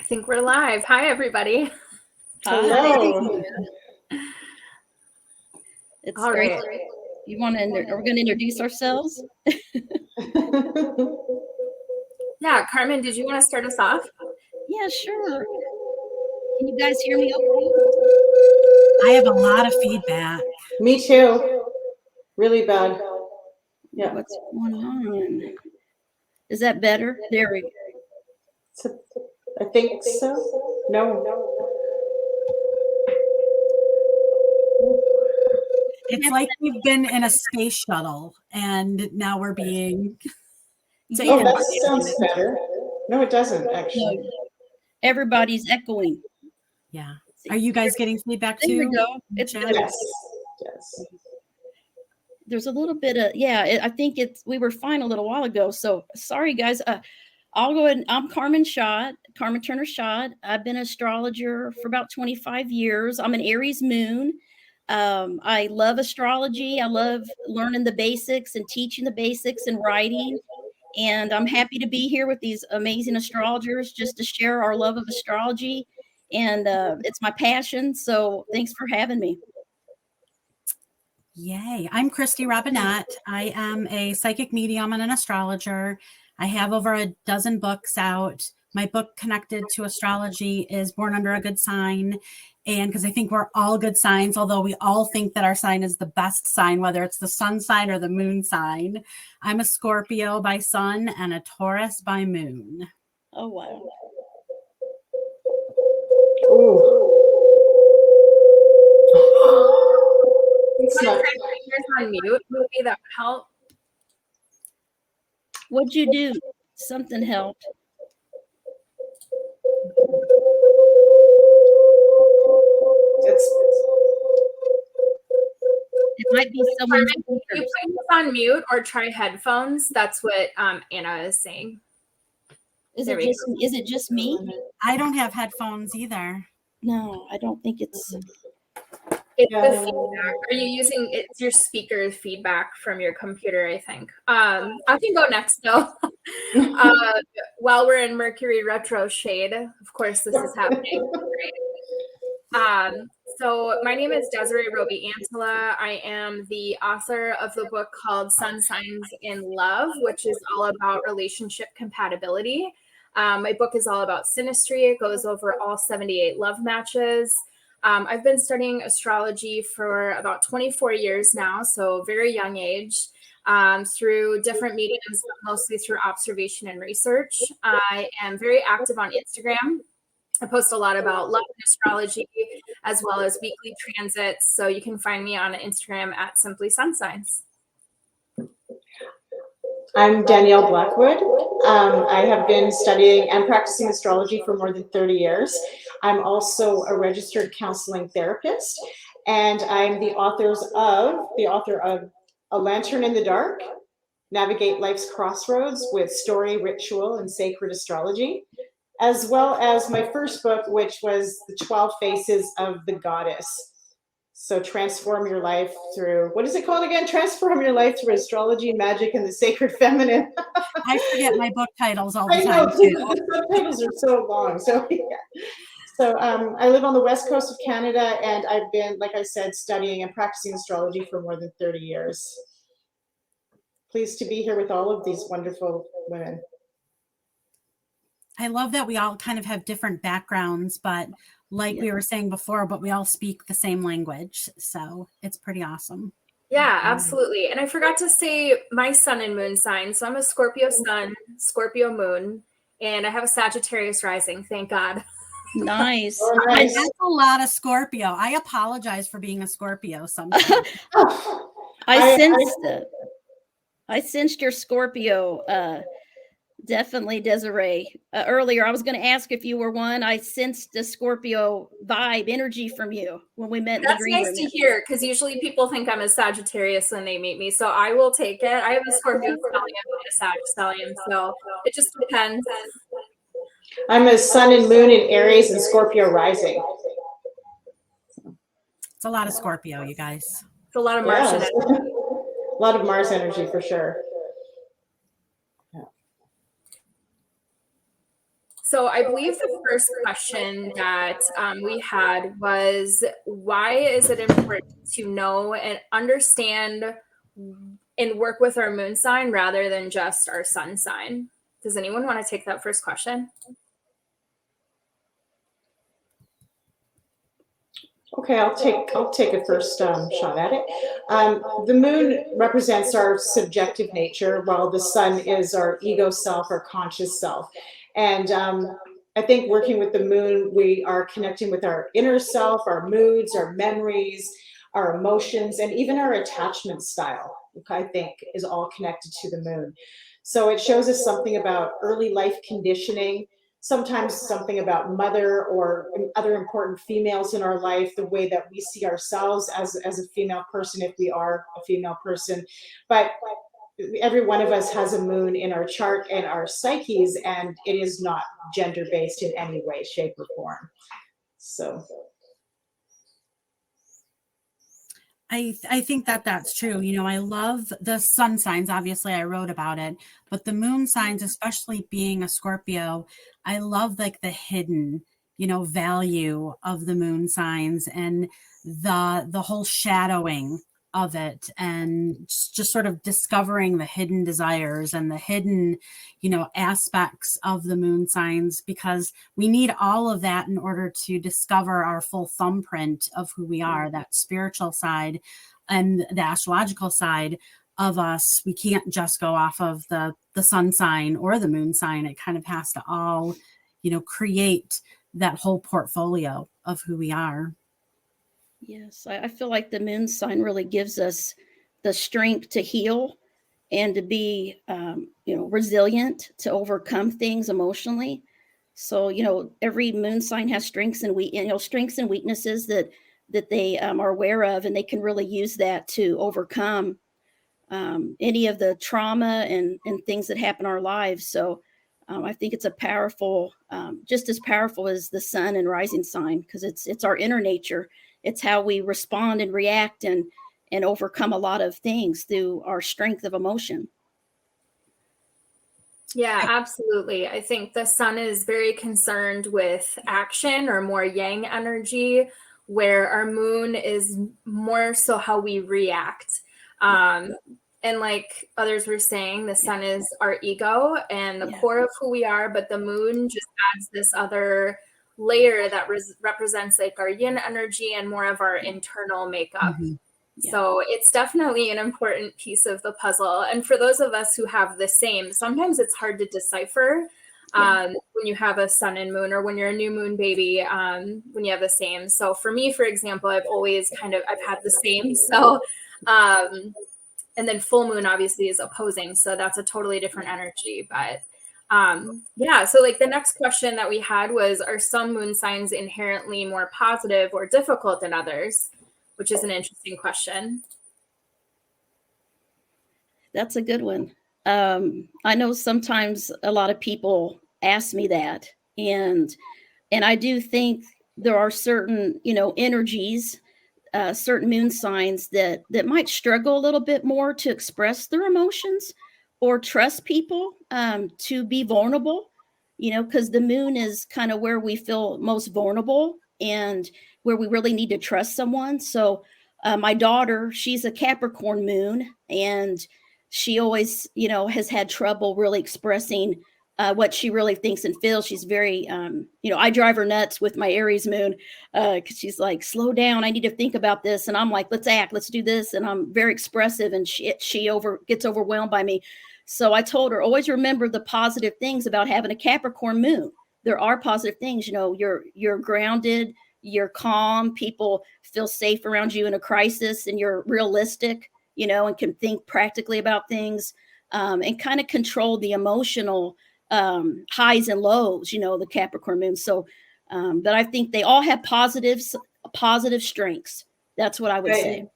think we're live. Hi, everybody. Hello. It's All great. right. You want to? Are we going to introduce ourselves? Yeah, Carmen, did you want to start us off? Yeah, sure. Can you guys hear me okay? I have a lot of feedback. Me too. Really bad. Yeah. What's going on? Is that better? There we go. I think so. No. It's like we've been in a space shuttle and now we're being taken. Oh, that sounds better. No, it doesn't actually. No, everybody's echoing. Yeah. Are you guys getting feedback too? There we go. It's better. Yes. There's a little bit of I think we were fine a little while ago. So sorry guys. I'll go ahead. I'm Carmen Turner Schott. I've been an astrologer for about 25 years. I'm an Aries moon. I love astrology. I love learning the basics and teaching the basics and writing. And I'm happy to be here with these amazing astrologers just to share our love of astrology. And it's my passion. So thanks for having me. Yay. I'm Christy Robinette. I am a psychic medium and an astrologer. I have over a dozen books out. My book connected to astrology is Born Under a Good Sign. And because I think we're all good signs, although we all think that our sign is the best sign, whether it's the sun sign or the moon sign. I'm a Scorpio by sun and a Taurus by moon. Oh, wow. Ooh. It's not on mute. Maybe that would help. What'd you do? Something helped. It might be someone. You put this on mute or try headphones. That's what Anna is saying. Is it just me? I don't have headphones either. No, I don't think it's. It's the feedback. Are you using it's your speaker feedback from your computer? I think. I can go next though. While we're in Mercury retro shade, of course, this is happening. So my name is Desiree Roby Antila. I am the author of the book called Sun Signs in Love, which is all about relationship compatibility. My book is all about synastry. It goes over all 78 love matches. I've been studying astrology for about 24 years now, so very young age, through different mediums, but mostly through observation and research. I am very active on Instagram. I post a lot about love and astrology, as well as weekly transits. So you can find me on Instagram at Simply Sun Signs. I'm Danielle Blackwood. I have been studying and practicing astrology for more than 30 years. I'm also a registered counseling therapist, and I'm the author of A Lantern in the Dark, Navigate Life's Crossroads with Story, Ritual, and Sacred Astrology, as well as my first book, which was The 12 Faces of the Goddess. So transform your life through, what is it called again? Transform your life through astrology, magic, and the sacred feminine. I forget my book titles all the time. I know, the subtitles are so long. So yeah. So I live on the west coast of Canada, and I've been, like I said, studying and practicing astrology for more than 30 years. Pleased to be here with all of these wonderful women. I love that we all kind of have different backgrounds, but like we were saying before, but we all speak the same language. So it's pretty awesome. Yeah, absolutely. And I forgot to say my sun and moon sign. So I'm a Scorpio sun, Scorpio moon, and I have a Sagittarius rising. Thank God. Nice. That's a lot of Scorpio. I apologize for being a Scorpio sometimes. I sensed it. I sensed your Scorpio. Definitely, Desiree. Earlier, I was going to ask if you were one. I sensed the Scorpio vibe, energy from you when we met in the green room. That's nice to hear, because usually people think I'm a Sagittarius when they meet me. So I will take it. I have a Scorpio stellium and a Sag stellium, so it just depends. I'm a sun and moon in Aries and Scorpio rising. It's a lot of Scorpio, you guys. It's a lot of Mars energy. A lot of Mars energy for sure. So I believe the first question that we had was, why is it important to know and understand and work with our moon sign rather than just our sun sign? Does anyone want to take that first question? Okay, I'll take a first shot at it. The moon represents our subjective nature, while the sun is our ego self, our conscious self. And I think working with the moon, we are connecting with our inner self, our moods, our memories, our emotions, and even our attachment style, which I think is all connected to the moon. So it shows us something about early life conditioning, sometimes something about mother or other important females in our life, the way that we see ourselves as a female person, if we are a female person. But every one of us has a moon in our chart and our psyches, and it is not gender based in any way, shape, or form. So I think that that's true. You know, I love the sun signs. Obviously, I wrote about it, but the moon signs, especially being a Scorpio, I love like the hidden, you know, value of the moon signs and the whole shadowing of it, and just sort of discovering the hidden desires and the hidden, you know, aspects of the moon signs, because we need all of that in order to discover our full thumbprint of who we are, that spiritual side and the astrological side of us. We can't just go off of the sun sign or the moon sign. It kind of has to all, you know, create that whole portfolio of who we are. Yes, I feel like the moon sign really gives us the strength to heal and to be, resilient, to overcome things emotionally. So, every moon sign has strengths and strengths and weaknesses that they are aware of, and they can really use that to overcome any of the trauma and things that happen in our lives. So, I think it's a powerful, just as powerful as the sun and rising sign, because it's our inner nature. It's how we respond and react and overcome a lot of things through our strength of emotion. Yeah, absolutely. I think the sun is very concerned with action, or more yang energy, where our moon is more so how we react. And like others were saying, the sun is our ego and the core of who we are, but the moon just adds this other layer that represents like our yin energy and more of our internal makeup. Mm-hmm. Yeah. So it's definitely an important piece of the puzzle. And for those of us who have the same, sometimes it's hard to decipher when you have a sun and moon, or when you're a new moon baby, when you have the same. So for me, for example, I've had the same. So, and then full moon obviously is opposing. So that's a totally different energy. But so like the next question that we had was, are some moon signs inherently more positive or difficult than others? Which is an interesting question. That's a good one. I know sometimes a lot of people ask me that, and I do think there are certain, energies, certain moon signs that might struggle a little bit more to express their emotions or trust people, to be vulnerable, because the moon is kind of where we feel most vulnerable and where we really need to trust someone. So my daughter, she's a Capricorn moon, and she always, has had trouble really expressing what she really thinks and feels. She's very, I drive her nuts with my Aries moon, because she's like, slow down, I need to think about this. And I'm like, let's act, let's do this. And I'm very expressive, and she gets overwhelmed by me. So I told her, always remember the positive things about having a Capricorn moon. There are positive things, you're grounded, you're calm, people feel safe around you in a crisis, and you're realistic, and can think practically about things, and kind of control the emotional highs and lows, the Capricorn moon. So, but I think they all have positive strengths. That's what I would say.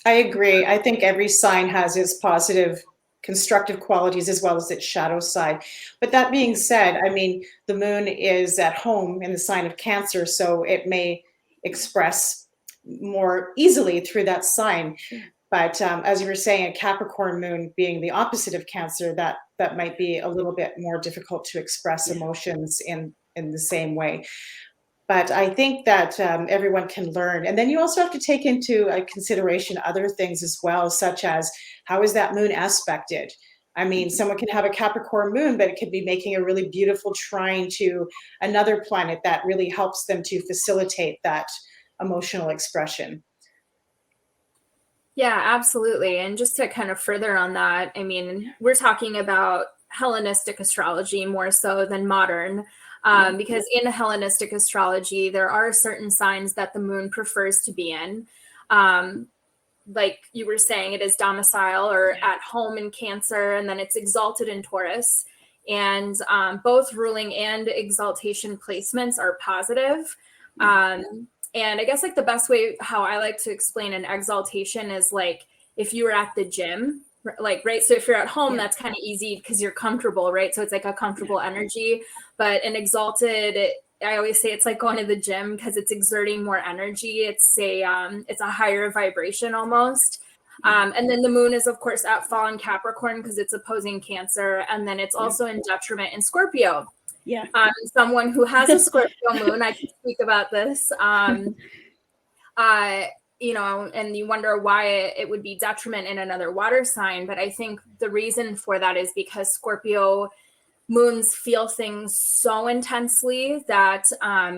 I agree. I think every sign has its positive, constructive qualities as well as its shadow side. But that being said, I mean, the moon is at home in the sign of Cancer, so it may express more easily through that sign. But as you were saying, a Capricorn moon being the opposite of Cancer, that might be a little bit more difficult to express emotions in in the same way. But I think that everyone can learn. And then you also have to take into consideration other things as well, such as how is that moon aspected? I mean, someone can have a Capricorn moon, but it could be making a really beautiful trine to another planet that really helps them to facilitate that emotional expression. Yeah, absolutely. And just to kind of further on that, I mean, we're talking about Hellenistic astrology more so than modern, because in Hellenistic astrology, there are certain signs that the moon prefers to be in. Like you were saying, it is domicile or at home in Cancer, and then it's exalted in Taurus. And both ruling and exaltation placements are positive. And I guess like the best way how I like to explain an exaltation is like if you were at the gym, like, right? So if you're at home, that's kind of easy because you're comfortable, right? So it's like a comfortable energy. But an exalted, I always say it's like going to the gym because it's exerting more energy. It's a higher vibration almost. And then the moon is, of course, at fall in Capricorn because it's opposing Cancer. And then it's also in detriment in Scorpio. Yeah. Someone who has a Scorpio moon, I can speak about this. You know, and you wonder why it would be detriment in another water sign. But I think the reason for that is because Scorpio moons feel things so intensely that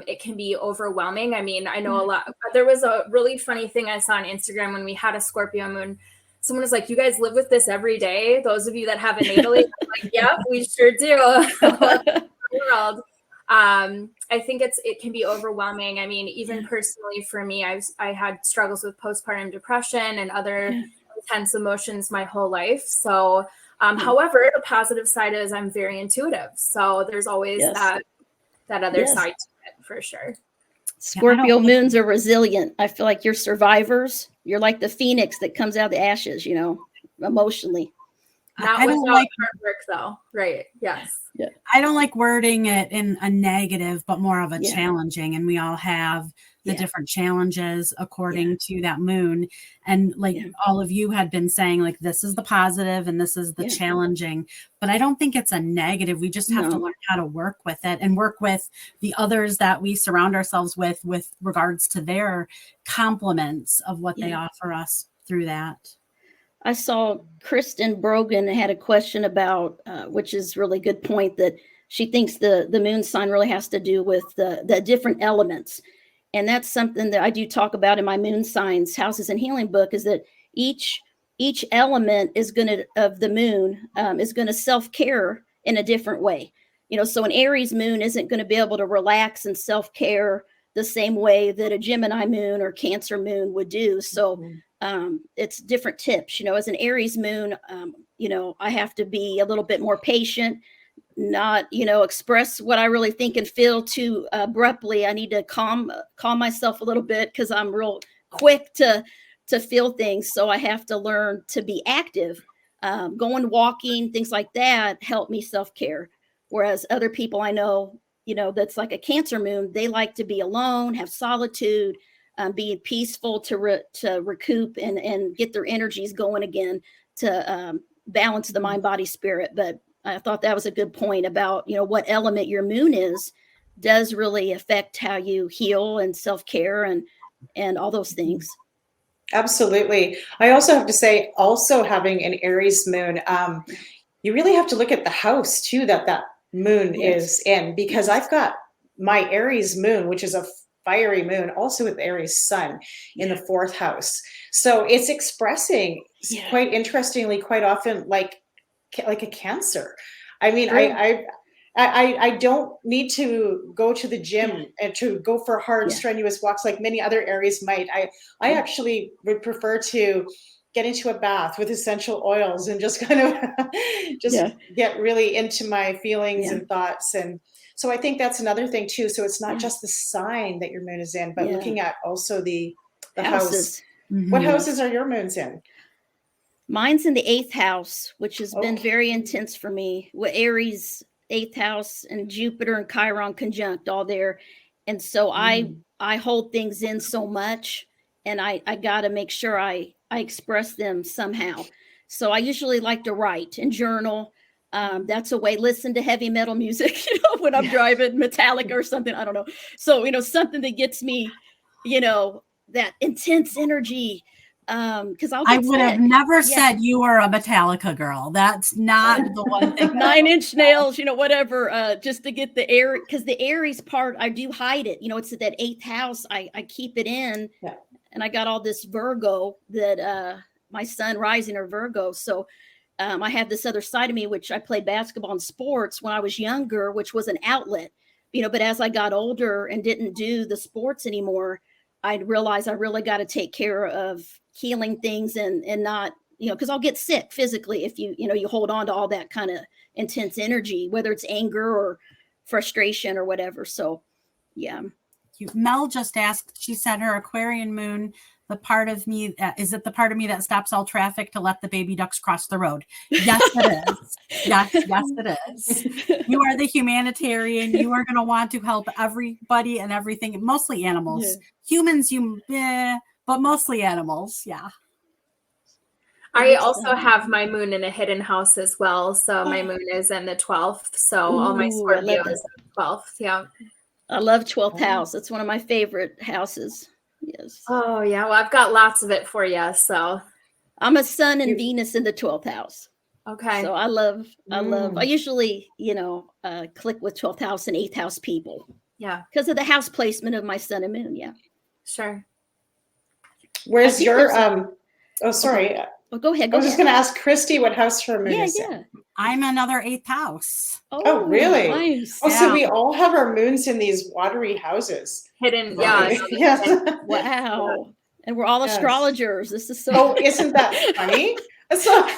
it can be overwhelming. I mean, I know a lot. There was a really funny thing I saw on Instagram when we had a Scorpio moon. Someone was like, "You guys live with this every day?" Those of you that have a natally, I'm like, "Yep, we sure do." World. I think it can be overwhelming. I mean, even personally for me, I had struggles with postpartum depression and other intense emotions my whole life. So, however, the positive side is I'm very intuitive. So there's always that other side to it for sure. Scorpio moons are resilient. I feel like you're survivors. You're like the phoenix that comes out of the ashes, you know, emotionally. Not without hard work, though. Right. Yes. Yeah. I don't like wording it in a negative, but more of a challenging. And we all have the different challenges according to that moon. And like all of you had been saying, like, this is the positive and this is the challenging. But I don't think it's a negative. We just have to learn how to work with it and work with the others that we surround ourselves with regards to their compliments of what they offer us through that. I saw Kristen Brogan had a question about, which is really good point, that she thinks the moon sign really has to do with the different elements. And that's something that I do talk about in my moon signs, houses and healing book, is that each element is of the moon is going to self-care in a different way. You know, so an Aries moon isn't going to be able to relax and self-care the same way that a Gemini moon or Cancer moon would do. So it's different tips. You know, as an Aries moon, you know, I have to be a little bit more patient, not, you know, express what I really think and feel too abruptly. I need to calm myself a little bit because I'm real quick to feel things. So I have to learn to be active. Going walking, things like that help me self-care. Whereas other people I know, you know, that's like a Cancer moon, they like to be alone, have solitude, be peaceful to recoup and get their energies going again to balance the mind, body, spirit. But I thought that was a good point about, you know, what element your moon is does really affect how you heal and self-care and all those things. Absolutely. I also have to say, also having an Aries moon, you really have to look at the house too that moon is in, because I've got my Aries moon, which is a fiery moon, also with Aries sun in the 4th house. So it's expressing quite interestingly, quite often like a Cancer. I mean, I don't need to go to the gym and to go for hard, strenuous walks like many other Aries might. I actually would prefer to get into a bath with essential oils and just kind of get really into my feelings and thoughts. And so I think that's another thing too. So it's not just the sign that your moon is in, but looking at also the house. What houses are your moons in? Mine's in the 8th house, which has been very intense for me, with Aries 8th house and Jupiter and Chiron conjunct all there. And so I hold things in so much, and I got to make sure I express them somehow. So I usually like to write and journal. That's a way. Listen to heavy metal music, when I'm driving, Metallica or something. I don't know. So, something that gets me, that intense energy. Because I would have never said you were a Metallica girl. That's not the one thing. 9 Inch Nails, whatever, just to get the air, because the Aries part, I do hide it. It's that 8th house. I keep it in. Yeah. And I got all this Virgo that my sun rising are Virgo. So I have this other side of me, which I played basketball and sports when I was younger, which was an outlet, but as I got older and didn't do the sports anymore, I realized I really got to take care of healing things and not, because I'll get sick physically if you hold on to all that kind of intense energy, whether it's anger or frustration or whatever. So, yeah. Mel just asked, she said her Aquarian moon, the part of me, is it the part of me that stops all traffic to let the baby ducks cross the road? Yes, it is. Yes, it is. You are the humanitarian. You are going to want to help everybody and everything, mostly animals. Yeah. Humans, but mostly animals. Yeah. I also have my moon in a hidden house as well. So my moon is in the 12th. So all my Scorpio is in the 12th. Yeah. I love 12th house. It's one of my favorite houses. Yes. Oh, yeah. Well, I've got lots of it for you. So I'm a sun and Venus in the 12th house. Okay. So I usually, click with 12th house and 8th house people. Yeah. Because of the house placement of my sun and moon. Yeah. Sure. Where's your, oh, sorry. Okay. Well, go ahead. I was just going to ask Christy what house her moon is in. in. I'm another 8th house. Oh, really? Nice. Oh, so we all have our moons in these watery houses. Hidden, right. Yeah. Wow. And we're all astrologers. This is so. Oh, isn't that funny? So,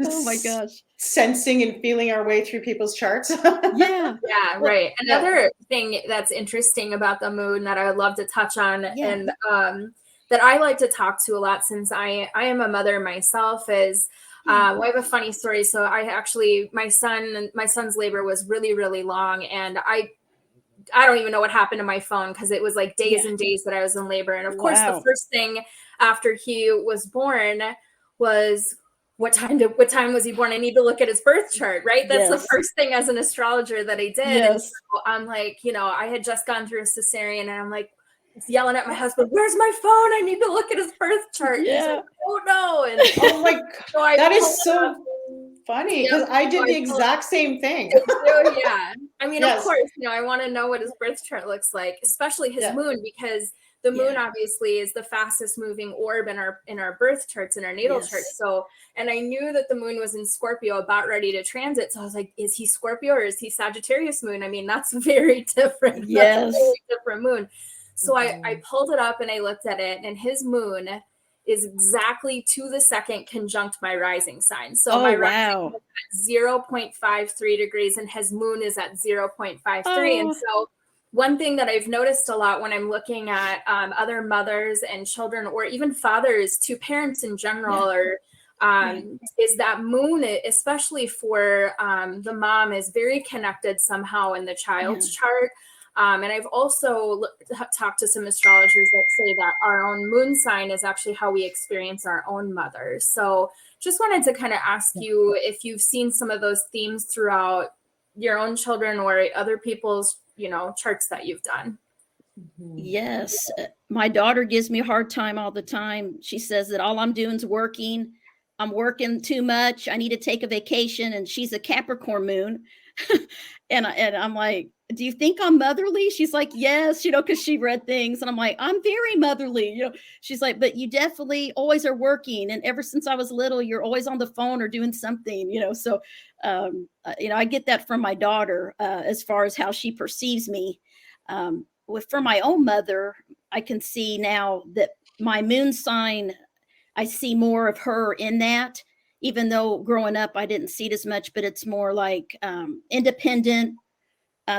oh my gosh. Sensing and feeling our way through people's charts. Yeah. Yeah, right. Another thing that's interesting about the moon that I would love to touch on and that I like to talk to a lot since I am a mother myself is I have a funny story. So my son's labor was really, really long, and I don't even know what happened to my phone because it was like days and days that I was in labor. And of course, the first thing after he was born was what time was he born? I need to look at his birth chart, right? That's the first thing as an astrologer that I did. Yes. And so I'm like, I had just gone through a cesarean, and I'm like yelling at my husband, "Where's my phone? I need to look at his birth chart." Yeah. He's like, "Oh no!" And oh my god, that is so funny because I did the exact same thing. Yeah, I mean, of course, I want to know what his birth chart looks like, especially his moon, because the moon obviously is the fastest moving orb in our birth charts, in our natal charts. So, and I knew that the moon was in Scorpio, about ready to transit. So I was like, is he Scorpio or is he Sagittarius moon? I mean, that's very different. Yes. That's a really different moon. So I pulled it up and I looked at it, and his moon is exactly to the second conjunct my rising sign. So my rising is at 0.53 degrees and his moon is at 0.53. And so one thing that I've noticed a lot when I'm looking at other mothers and children, or even fathers to parents in general, or is that moon, especially for the mom, is very connected somehow in the child's chart. And I've also talked to some astrologers that say that our own moon sign is actually how we experience our own mothers. So just wanted to kind of ask you if you've seen some of those themes throughout your own children or other people's, charts that you've done. Yes. My daughter gives me a hard time all the time. She says that all I'm doing is working. I'm working too much. I need to take a vacation. And she's a Capricorn moon. and I'm like, do you think I'm motherly? She's like, yes, because she read things. And I'm like, I'm very motherly. She's like, but you definitely always are working. And ever since I was little, you're always on the phone or doing something, So, I get that from my daughter as far as how she perceives me. For my own mother, I can see now that my moon sign, I see more of her in that, even though growing up, I didn't see it as much, but it's more like independent,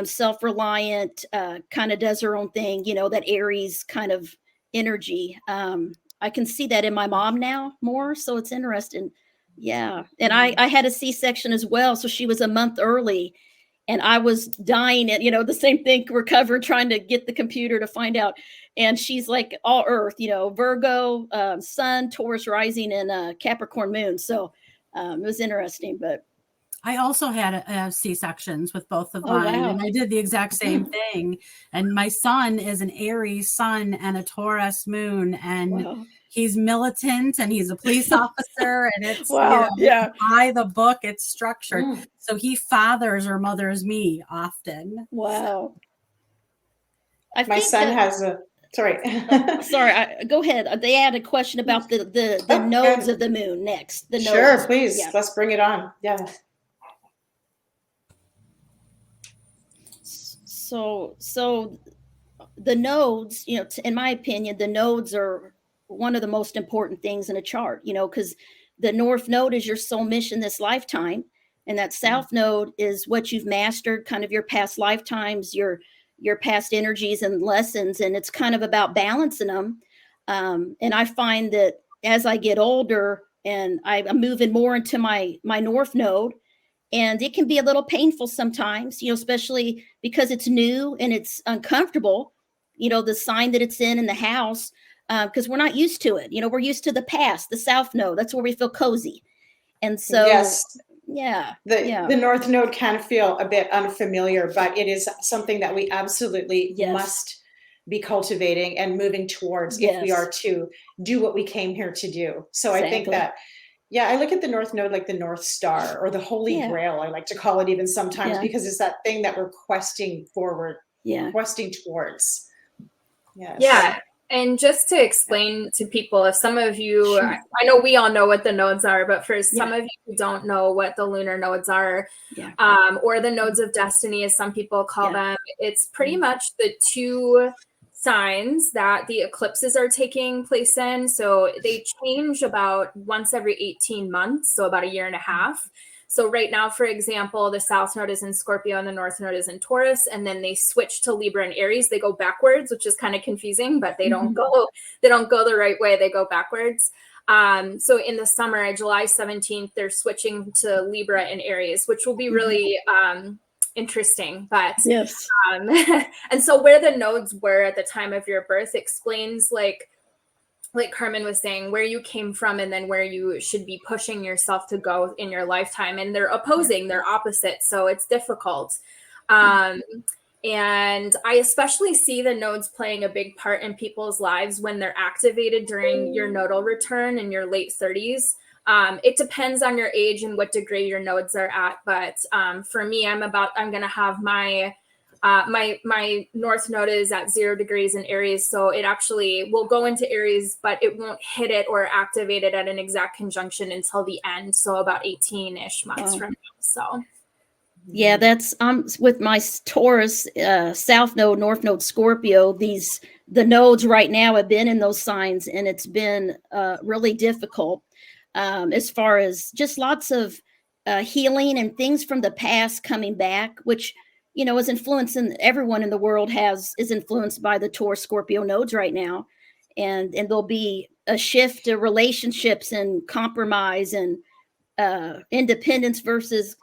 self-reliant, kind of does her own thing, that Aries kind of energy. I can see that in my mom now more. So it's interesting. Yeah. And I had a C-section as well. So she was a month early and I was dying at, the same thing, recover, trying to get the computer to find out. And she's like all earth, Virgo, sun, Taurus rising, and Capricorn moon. So It was interesting, but I also had C-sections with both of Oh, mine, wow. and I did the exact same thing. And my son is an Aries sun and a Taurus moon, and wow. he's militant and he's a police officer, and it's Wow, yeah. by the book, it's structured. Mm. So he fathers or mothers me often. Wow. My son has a, sorry. Sorry, go ahead. They had a question about the Oh, nodes good. of the moon next. The Sure, nodes. please. Yeah. Let's bring it on. Yeah. So the nodes, in my opinion, the nodes are one of the most important things in a chart, because the north node is your soul mission this lifetime. And that south node is what you've mastered, kind of your past lifetimes, your past energies and lessons. And it's kind of about balancing them. And I find that as I get older and I'm moving more into my north node, and it can be a little painful sometimes, especially because it's new and it's uncomfortable, the sign that it's in the house, because we're not used to it. We're used to the past, the south node. That's where we feel cozy. And so, yes. Yeah. The north node can feel a bit unfamiliar, but it is something that we absolutely must be cultivating and moving towards if we are to do what we came here to do. So I think that, I look at the north node like the North Star or the Holy Grail, I like to call it even sometimes, because it's that thing that we're questing forward, questing towards. Yes. Yeah. And just to explain to people, if some of you, I know we all know what the nodes are, but for some of you who don't know what the lunar nodes are, or the nodes of destiny, as some people call them, it's pretty much the two signs that the eclipses are taking place in. So they change about once every 18 months, so about a year and a half. So right now, for example, the south node is in Scorpio and the north node is in Taurus, and then they switch to Libra and Aries. They go backwards, which is kind of confusing, but they don't go the right way. They go backwards. So in the summer, July 17th, they're switching to Libra and Aries, which will be really interesting. But and so where the nodes were at the time of your birth explains like Carmen was saying, where you came from and then where you should be pushing yourself to go in your lifetime. And they're opposing, they're opposite. So it's difficult. And I especially see the nodes playing a big part in people's lives when they're activated during your nodal return in your late 30s. It depends on your age and what degree your nodes are at. But for me, I'm going to have my north node is at 0 degrees in Aries. So it actually will go into Aries, but it won't hit it or activate it at an exact conjunction until the end. So about 18-ish months from now. So. Yeah, that's with my Taurus, south node, north node, Scorpio. The nodes right now have been in those signs, and it's been really difficult as far as just lots of healing and things from the past coming back, which is influencing everyone in the world is influenced by the Taurus Scorpio nodes right now. And there'll be a shift to relationships and compromise and independence versus,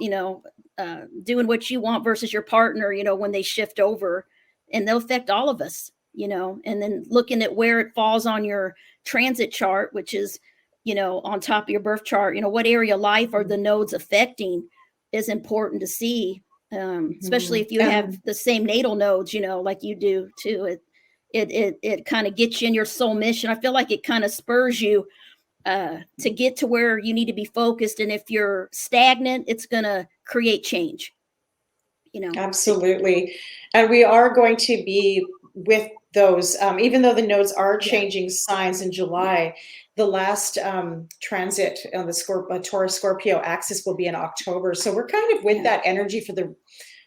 doing what you want versus your partner, when they shift over, and they'll affect all of us, and then looking at where it falls on your transit chart, which is, on top of your birth chart, what area of life are the nodes affecting is important to see. Especially if you have the same natal nodes, like you do too. It kind of gets you in your soul mission. I feel like it kind of spurs you to get to where you need to be focused. And if you're stagnant, it's going to create change. Absolutely. And we are going to be with those, even though the nodes are changing signs in July, the last transit on the Taurus Scorpio axis will be in October. So we're kind of with that energy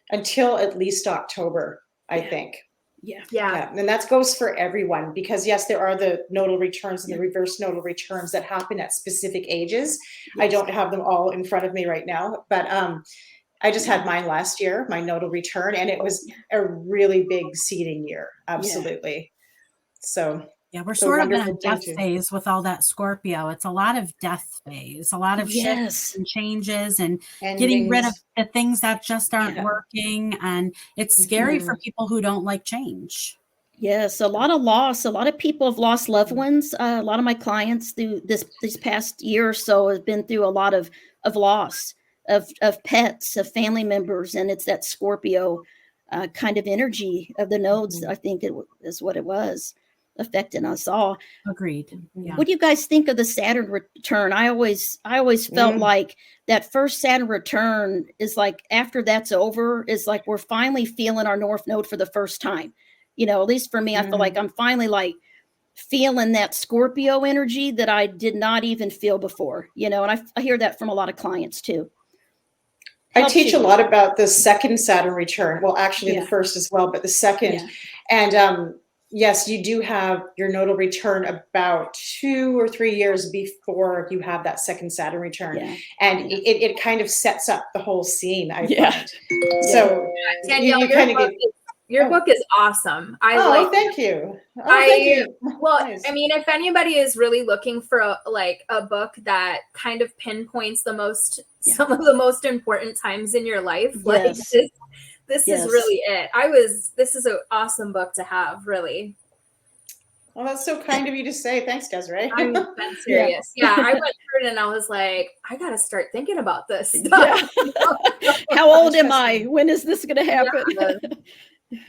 until at least October, I think. Yeah. And that goes for everyone, because yes, there are the nodal returns and the reverse nodal returns that happen at specific ages. I don't have them all in front of me right now, but I just had mine last year, my nodal return, and it was a really big seeding year. Absolutely. So yeah, we're sort of in a death phase with all that Scorpio. It's a lot of death phase, a lot of shifts and changes and getting rid of the things that just aren't working. And it's scary for people who don't like change. Yes, a lot of loss. A lot of people have lost loved ones. A lot of my clients through this past year or so have been through a lot of loss of pets, of family members, and it's that Scorpio kind of energy of the nodes. I think is what it was affecting us all. Agreed. Yeah. What do you guys think of the Saturn return? I always felt like that first Saturn return is like, after that's over, is like we're finally feeling our North Node for the first time. You know, at least for me, I feel like I'm finally like feeling that Scorpio energy that I did not even feel before, you know, and I hear that from a lot of clients too. I teach a lot about the second Saturn return. Well, actually the first as well, but the second. Yeah. And yes, you do have your nodal return about 2 or 3 years before you have that second Saturn return. Yeah. And it kind of sets up the whole scene, I Yeah. find. So Danielle, you kind of get... Your book is awesome. Thank you. Thank you. Well, Nice. I mean, if anybody is really looking for a book that kind of pinpoints some of the most important times in your life, like this is really it. This is an awesome book to have, really. Well, that's so kind of you to say. Thanks, Desiree. I'm serious. Yeah, I went through it and I was like, I got to start thinking about this stuff. Yeah. How old am I? When is this going to happen?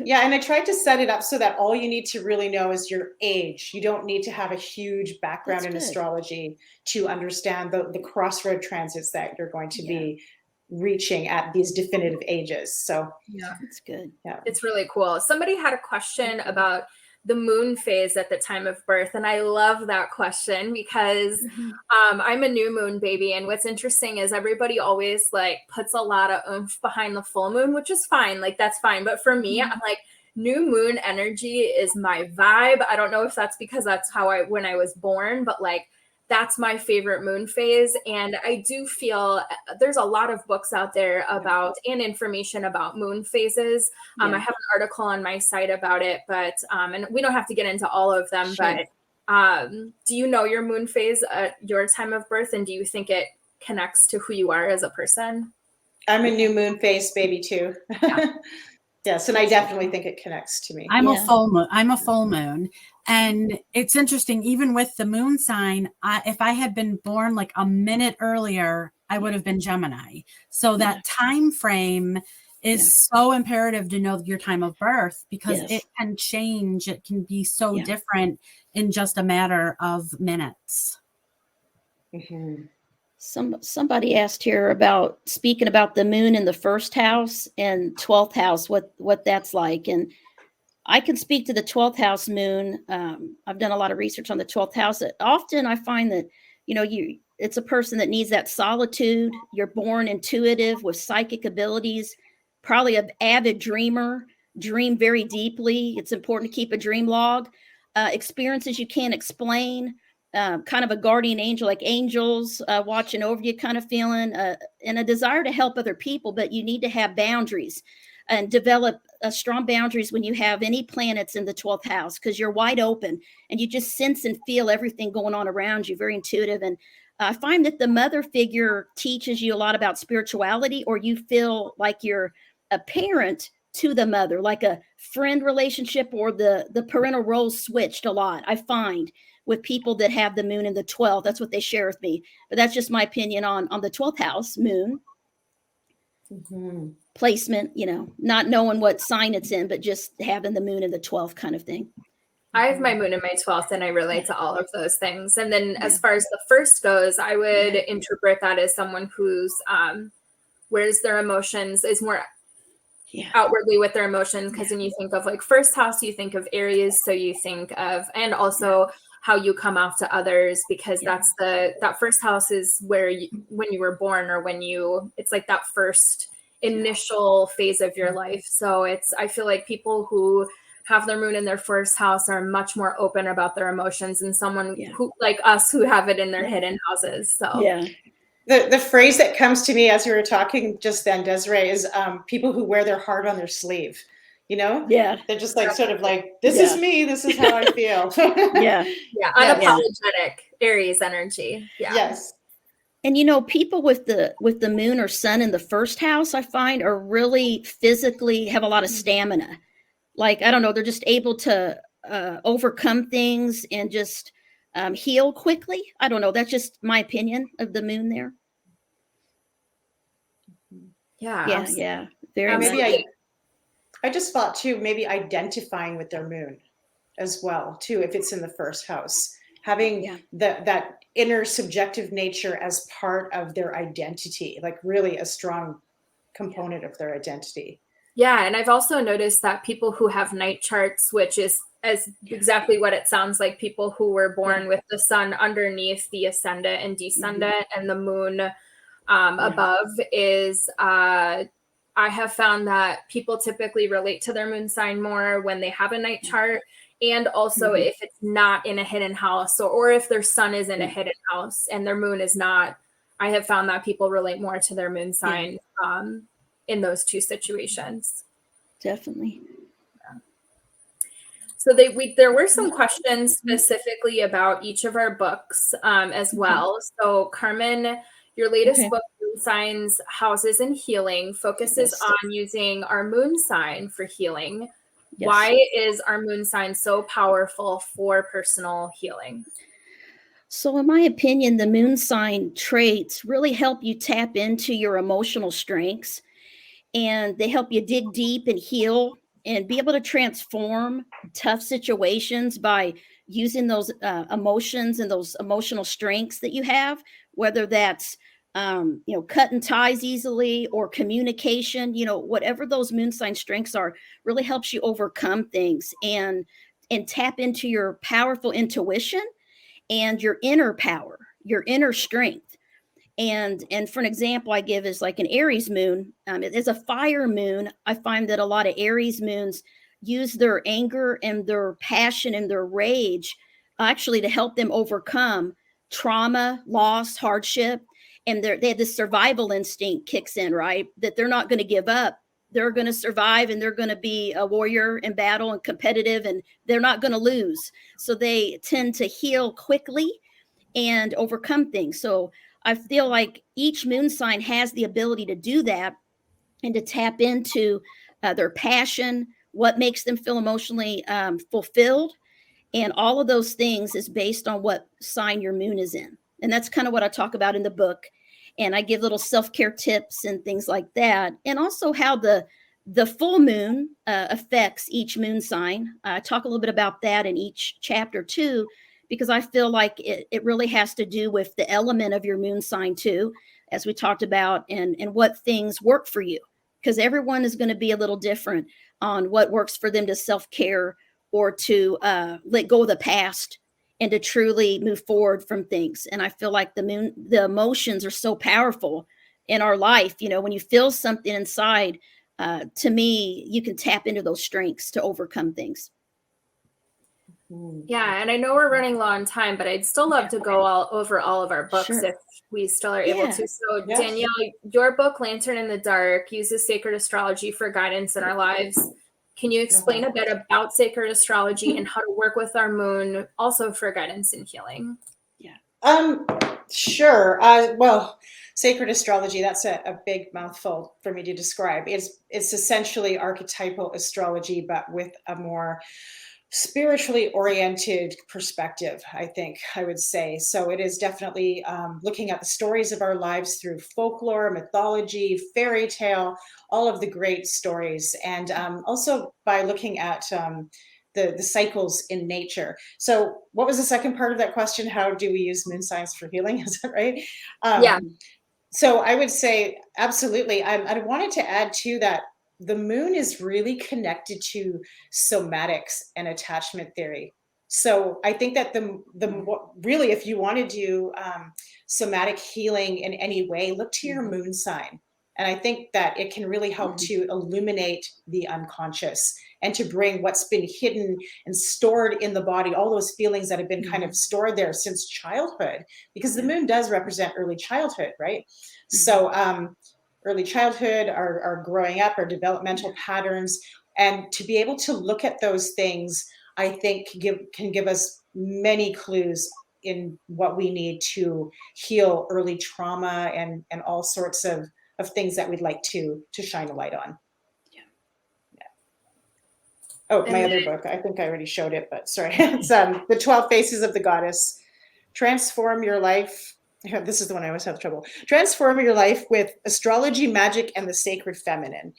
Yeah, and I tried to set it up so that all you need to really know is your age. You don't need to have a huge background in astrology to understand the crossroad transits that you're going to be reaching at these definitive ages. So yeah, it's good. Yeah, it's really cool. Somebody had a question about the moon phase at the time of birth, and I love that question because I'm a new moon baby, and what's interesting is everybody always like puts a lot of oomph behind the full moon, which is fine, like that's fine, but for me, I'm like, new moon energy is my vibe. I don't know if that's because that's how when I was born, but like that's my favorite moon phase. And I do feel there's a lot of books out there about and information about moon phases. I have an article on my site about it, but and we don't have to get into all of them, but do you know your moon phase at your time of birth? And do you think it connects to who you are as a person? I'm a new moon phase baby too. Yes, and I definitely think it connects to me. I'm a full moon. I'm a full moon. And it's interesting, even with the moon sign, if I had been born like a minute earlier, I would have been Gemini. So that time frame is so imperative to know your time of birth because it can change. It can be so different in just a matter of minutes. Mm-hmm. Somebody asked here about speaking about the moon in the first house and 12th house, what that's like. And I can speak to the 12th house moon. I've done a lot of research on the 12th house. Often I find that, you know, it's a person that needs that solitude. You're born intuitive with psychic abilities, probably an avid dreamer, dream very deeply. It's important to keep a dream log. Experiences you can't explain. Kind of a guardian angel, like angels watching over you kind of feeling, and a desire to help other people, but you need to have boundaries and develop strong boundaries when you have any planets in the 12th house, because you're wide open and you just sense and feel everything going on around you, very intuitive. And I find that the mother figure teaches you a lot about spirituality, or you feel like you're a parent to the mother, like a friend relationship, or the parental roles switched a lot, I find, with people that have the moon in the 12th. That's what they share with me. But that's just my opinion on the 12th house moon placement, you know, not knowing what sign it's in, but just having the moon in the 12th kind of thing. I have my moon in my 12th and I relate to all of those things. And then as far as the first goes, I would interpret that as someone who's where's their emotions is more outwardly with their emotions. Because when you think of like first house, you think of Aries. So you think of, and also how you come off to others, because that's that first house is where when you were born, or it's like that first initial phase of your life. So I feel like people who have their moon in their first house are much more open about their emotions than someone who like us who have it in their hidden houses. So the phrase that comes to me as you were talking just then, Desiree, is people who wear their heart on their sleeve. You know, they're just like sort of like, this is me, this is how I feel. Unapologetic Aries energy. Yes. And you know, people with the moon or sun in the first house, I find, are really physically have a lot of stamina. like, I don't know, they're just able to overcome things and just heal quickly. I don't know. That's just my opinion of the moon there. Yeah. Yeah. Very Maybe much. I just thought too, maybe identifying with their moon as well too, if it's in the first house, having that inner subjective nature as part of their identity, like really a strong component of their identity. Yeah, and I've also noticed that people who have night charts, which is as exactly what it sounds like, people who were born with the sun underneath the ascendant and descendant and the moon above, is I have found that people typically relate to their moon sign more when they have a night chart, and also if it's not in a hidden house, or if their sun is in a hidden house and their moon is not. I have found that people relate more to their moon sign in those two situations. Definitely. So there were some questions specifically about each of our books as well. So Carmen, your latest book, Moon Signs, Houses, and Healing, focuses on using our moon sign for healing. Why is our moon sign so powerful for personal healing? So in my opinion, the moon sign traits really help you tap into your emotional strengths, and they help you dig deep and heal and be able to transform tough situations by using those emotions and those emotional strengths that you have, whether that's cutting ties easily or communication, whatever those moon sign strengths are, really helps you overcome things and tap into your powerful intuition and your inner power, your inner strength. And for an example I give is like an Aries moon. It is a fire moon. I find that a lot of Aries moons use their anger and their passion and their rage actually to help them overcome trauma, loss, hardship. And they have this survival instinct kicks in, right? That they're not going to give up. They're going to survive, and they're going to be a warrior in battle and competitive, and they're not going to lose. So they tend to heal quickly and overcome things. So I feel like each moon sign has the ability to do that and to tap into their passion, what makes them feel emotionally fulfilled. And all of those things is based on what sign your moon is in. And that's kind of what I talk about in the book. And I give little self-care tips and things like that. And also how the full moon affects each moon sign. I talk a little bit about that in each chapter too, because I feel like it really has to do with the element of your moon sign too, as we talked about, and what things work for you, because everyone is going to be a little different on what works for them to self-care or to let go of the past and to truly move forward from things. And I feel like the emotions are so powerful in our life. When you feel something inside, to me, you can tap into those strengths to overcome things. Yeah, and I know we're running low on time, but I'd still love to go over all of our books if we still are able to. So Danielle, your book, Lantern in the Dark, uses sacred astrology for guidance in our lives. Can you explain a bit about sacred astrology and how to work with our moon also for guidance and healing? Sure. Well, sacred astrology, that's a big mouthful for me to describe. It's essentially archetypal astrology, but with a more spiritually oriented perspective, I think I would say. So it is definitely looking at the stories of our lives through folklore, mythology, fairy tale, all of the great stories. And also by looking at the cycles in nature. So what was the second part of that question? How do we use moon signs for healing? Is that right? Yeah. So I would say, absolutely. I wanted to add too that the moon is really connected to somatics and attachment theory. So I think that really, if you want to do somatic healing in any way, look to your moon sign. And I think that it can really help to illuminate the unconscious and to bring what's been hidden and stored in the body, all those feelings that have been kind of stored there since childhood, because the moon does represent early childhood, right? So early childhood, our growing up, our developmental patterns, and to be able to look at those things, I think can give us many clues in what we need to heal early trauma and all sorts of things that we'd like to shine a light on. Oh, And my other book. I think I already showed it, but sorry. It's The 12 Faces of the Goddess. Transform your life. This is the one I always have trouble. Transform your life with astrology, magic, and the sacred feminine.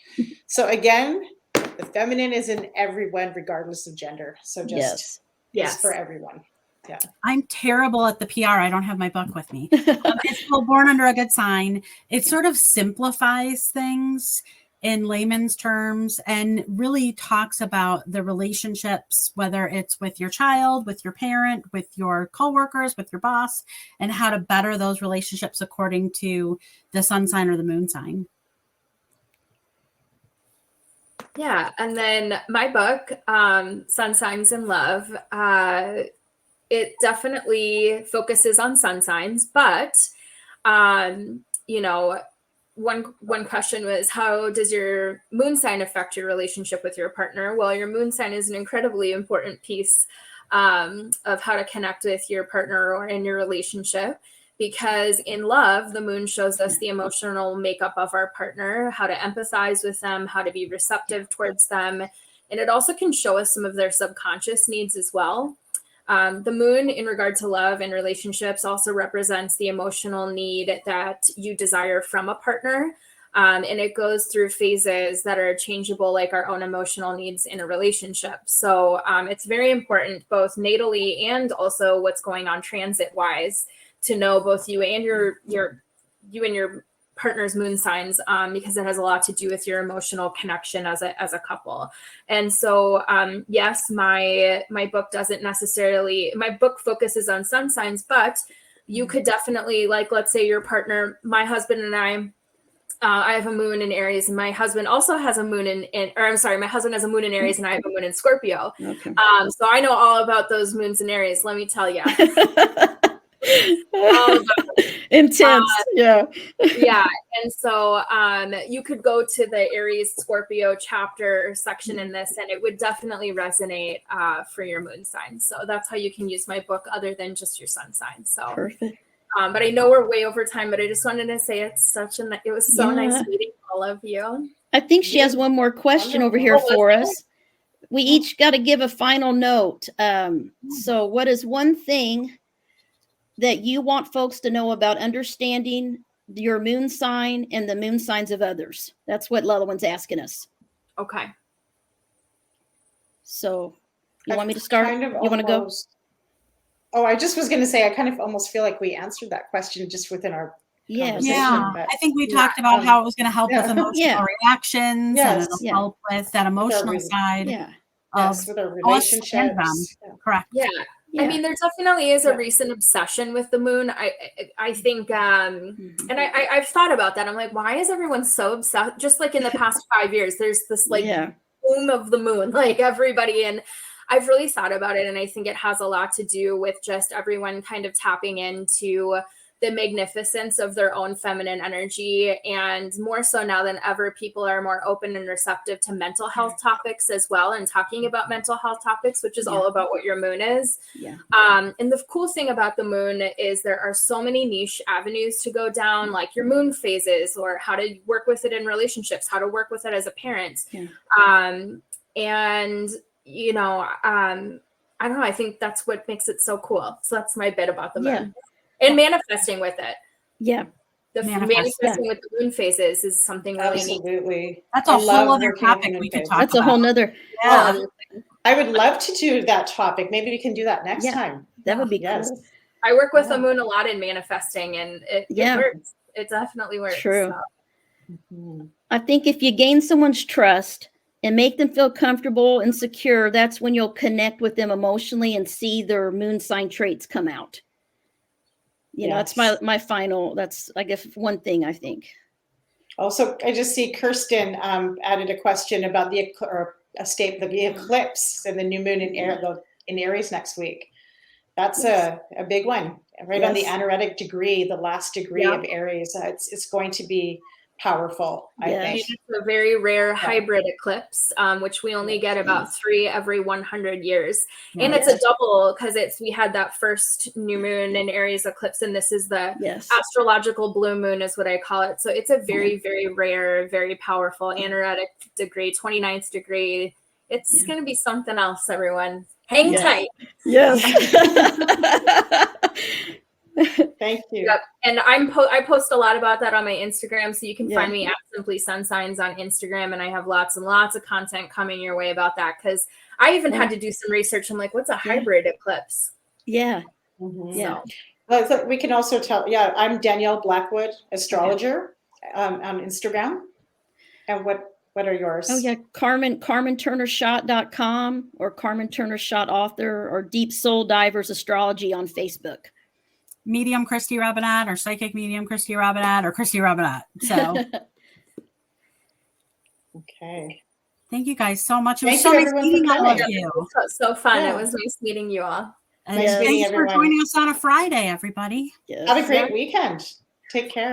So again, the feminine is in everyone, regardless of gender. So just Yes. it's for everyone. Yeah. I'm terrible at the PR. I don't have my book with me. It's called Born Under a Good Sign. It sort of simplifies things in layman's terms and really talks about the relationships, whether it's with your child, with your parent, with your coworkers, with your boss, and how to better those relationships according to the sun sign or the moon sign. Yeah. And then my book, Sun Signs in Love, it definitely focuses on sun signs, but, you know, one question was, how does your moon sign affect your relationship with your partner? Well, your moon sign is an incredibly important piece of how to connect with your partner or in your relationship, because in love, the moon shows us the emotional makeup of our partner, how to empathize with them, how to be receptive towards them. And it also can show us some of their subconscious needs as well. The moon, in regard to love and relationships, also represents the emotional need that you desire from a partner. And it goes through phases that are changeable, like our own emotional needs in a relationship. So it's very important, both natally and also what's going on transit-wise, to know both you and your partner's moon signs, because it has a lot to do with your emotional connection as a couple. And so, yes, my book doesn't necessarily, my book focuses on sun signs, but you could definitely, like, let's say your partner, my husband and I have a moon in Aries, and my husband also has a moon my husband has a moon in Aries and I have a moon in Scorpio. Okay. So I know all about those moons in Aries, let me tell you. Intense. Yeah. Yeah. And so you could go to the Aries Scorpio chapter section in this, and it would definitely resonate for your moon sign. So that's how you can use my book other than just your sun sign. So Perfect. but I know we're way over time, but I just wanted to say it was so nice meeting all of you. I think she has one more question over here for us. We each got to give a final note. So what is one thing that you want folks to know about understanding your moon sign and the moon signs of others? That's what Llewellyn's asking us. Okay. So you want me to start? Kind of You want to go? Oh, I just was going to say, I kind of almost feel like we answered that question just within our conversation. Yeah, But I think we talked about how it was going to help with emotional reactions, Yes. and it'll help with that emotional side of with our us and them. relationships. Correct. Yeah. I mean, there definitely is a recent obsession with the moon. I think, and I've thought about that. I'm like, why is everyone so obsessed? Just like in the past 5 years, there's this boom of the moon, like everybody. And I've really thought about it. And I think it has a lot to do with just everyone kind of tapping into the magnificence of their own feminine energy. And more so now than ever, people are more open and receptive to mental health topics as well, and talking about mental health topics, which is all about what your moon is. And the cool thing about the moon is there are so many niche avenues to go down, like your moon phases, or how to work with it in relationships, how to work with it as a parent. And, you know, I don't know, I think that's what makes it so cool. So that's my bit about the moon. And manifesting with it. Manifesting with the moon phases is something really neat. That's a whole other topic we could talk about. That's a whole nother. I would love to do that topic. Maybe we can do that next time. That would be cool. I work with the moon a lot in manifesting, and it works. It definitely works. True. So. I think if you gain someone's trust and make them feel comfortable and secure, that's when you'll connect with them emotionally and see their moon sign traits come out. You know, that's my final, that's, I guess, one thing I think. Also, I just see Kirsten added a question about the eclipse and the new moon in Aries next week. That's a big one, right on the anaretic degree, the last degree of Aries. It's going to be powerful, I think. It's a very rare hybrid eclipse, which we only get about 3 every 100 years. And it's a double, because we had that first new moon in Aries eclipse, and this is the astrological blue moon is what I call it. So it's a very, very rare, very powerful anaretic degree, 29th degree It's going to be something else, everyone. Hang Yeah. tight. Yes. Thank you. Yep. And I post a lot about that on my Instagram, so you can Yeah. find me at Simply Sun Signs on Instagram, and I have lots and lots of content coming your way about that, because I even had to do some research. I'm like, what's a hybrid eclipse? Yeah. Mhm. Yeah. So, Well, so we can also tell, I'm Danielle Blackwood, astrologer, on Instagram. And what are yours? Oh yeah, CarmenTurnerShot.com or Carmen Turner Shot Author or Deep Soul Divers Astrology on Facebook. Medium Christy Robinette or Psychic Medium Christy Robinette or Christy Robinette. So Okay. thank you guys so much. It was Thank so you, nice everyone, for meeting all of coming. you. so fun. Yeah. It was nice meeting you all. And Nice meeting thanks for everyone. joining us on a Friday, everybody. Yes. Have a great weekend. Take care.